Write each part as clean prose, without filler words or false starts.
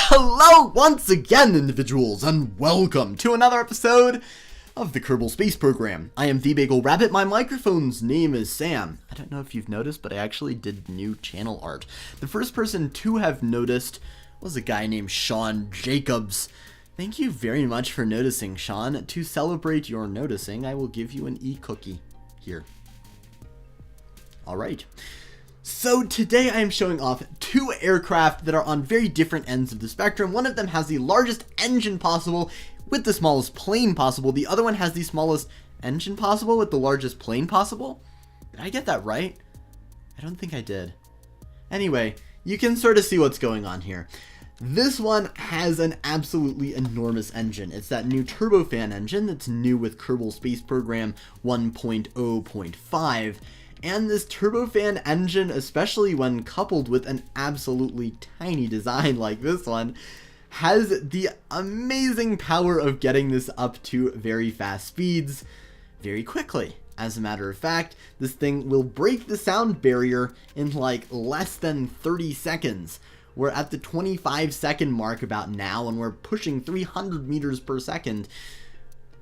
Hello once again, individuals, and welcome to another episode of the Kerbal Space Program. I am the Bagel Rabbit. My microphone's name is Sam. I don't know if you've noticed, but I actually did new channel art. The first person to have noticed was a guy named Sean Jacobs. Thank you very much for noticing, Sean. To celebrate your noticing, I will give you an e-cookie here. Alright. So today I am showing off two aircraft that are on very different ends of the spectrum. One of them has the largest engine possible with the smallest plane possible. The other one has the smallest engine possible with the largest plane possible. Did I get that right? I don't think I did. Anyway, you can sort of see what's going on here. This one has an absolutely enormous engine. It's that new turbofan engine that's new with Kerbal Space Program 1.0.5. And this turbofan engine, especially when coupled with an absolutely tiny design like this one, has the amazing power of getting this up to very fast speeds very quickly. As a matter of fact, this thing will break the sound barrier in like less than 30 seconds. We're at the 25-second mark about now, and we're pushing 300 meters per second.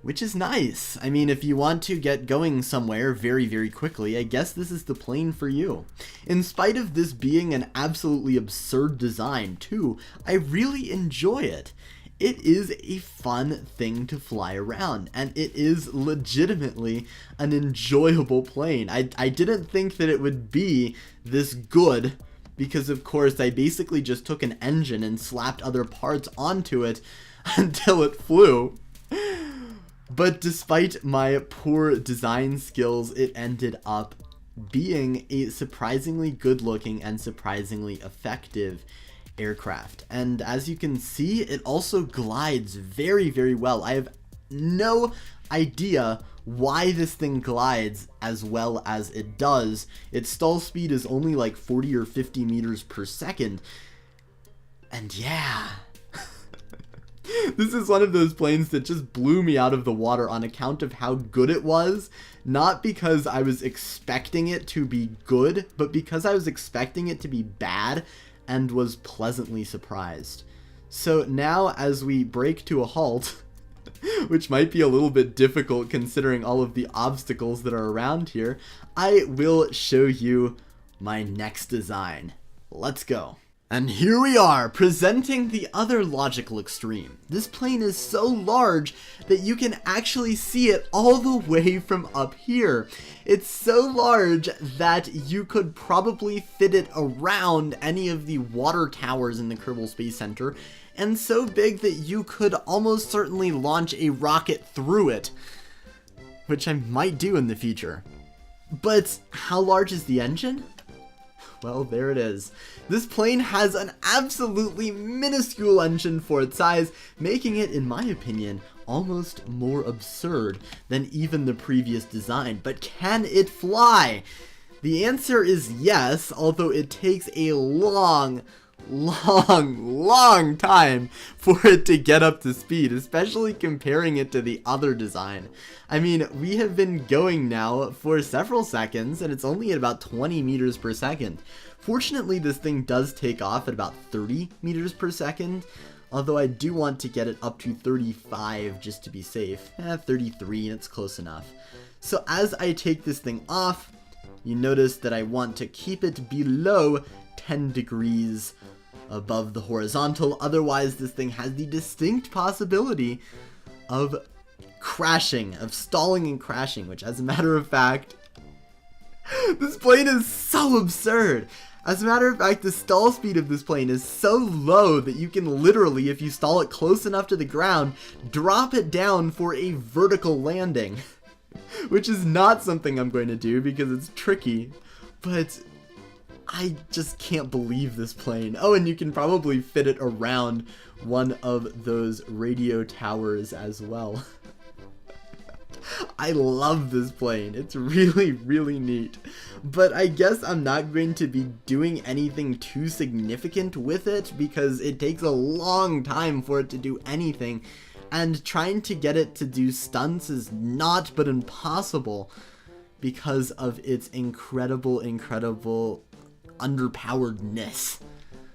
Which is nice. I mean, if you want to get going somewhere very, very quickly, I guess this is the plane for you. In spite of this being an absolutely absurd design, too, I really enjoy it. It is a fun thing to fly around, and it is legitimately an enjoyable plane. I didn't think that it would be this good, because of course I basically just took an engine and slapped other parts onto it until it flew. But despite my poor design skills, it ended up being a surprisingly good-looking and surprisingly effective aircraft. And as you can see, it also glides very, very well. I have no idea why this thing glides as well as it does. Its stall speed is only like 40 or 50 meters per second. And yeah... This is one of those planes that just blew me out of the water on account of how good it was. Not because I was expecting it to be good, but because I was expecting it to be bad and was pleasantly surprised. So now as we brake to a halt, which might be a little bit difficult considering all of the obstacles that are around here, I will show you my next design. Let's go. And here we are, presenting the other logical extreme. This plane is so large that you can actually see it all the way from up here. It's so large that you could probably fit it around any of the water towers in the Kerbal Space Center, and so big that you could almost certainly launch a rocket through it, which I might do in the future. But how large is the engine? Well, there it is. This plane has an absolutely minuscule engine for its size, making it, in my opinion, almost more absurd than even the previous design. But can it fly? The answer is yes, although it takes a long time for it to get up to speed, especially comparing it to the other design. I mean, we have been going now for several seconds, and it's only at about 20 meters per second. Fortunately, this thing does take off at about 30 meters per second, although I do want to get it up to 35 just to be safe. 33, and it's close enough. So as I take this thing off, you notice that I want to keep it below 10 degrees above the horizontal, otherwise this thing has the distinct possibility of crashing, of stalling and crashing, which as a matter of fact, this plane is so absurd. As a matter of fact, the stall speed of this plane is so low that you can literally, if you stall it close enough to the ground, drop it down for a vertical landing, which is not something I'm going to do because it's tricky, but I just can't believe this plane. Oh, and you can probably fit it around one of those radio towers as well. I love this plane. It's really, really neat. But I guess I'm not going to be doing anything too significant with it because it takes a long time for it to do anything. And trying to get it to do stunts is not but impossible because of its incredible underpoweredness,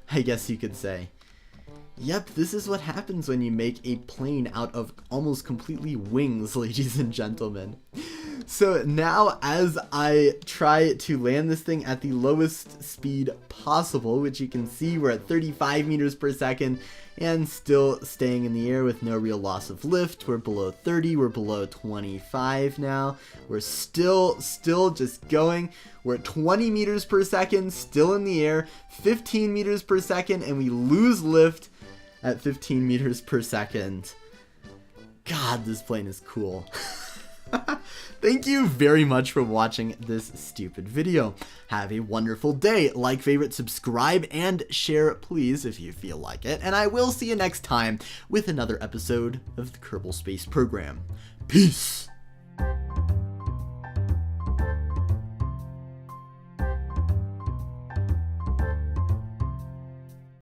I guess you could say. Yep, this is what happens when you make a plane out of almost completely wings, ladies and gentlemen. So now as I try to land this thing at the lowest speed possible, which you can see we're at 35 meters per second and still staying in the air with no real loss of lift. We're below 30, we're below 25 now. We're still just going. We're at 20 meters per second, still in the air, 15 meters per second, and we lose lift at 15 meters per second. God, this plane is cool. Thank you very much for watching this stupid video. Have a wonderful day. Like, favorite, subscribe, and share, please, if you feel like it. And I will see you next time with another episode of the Kerbal Space Program. Peace!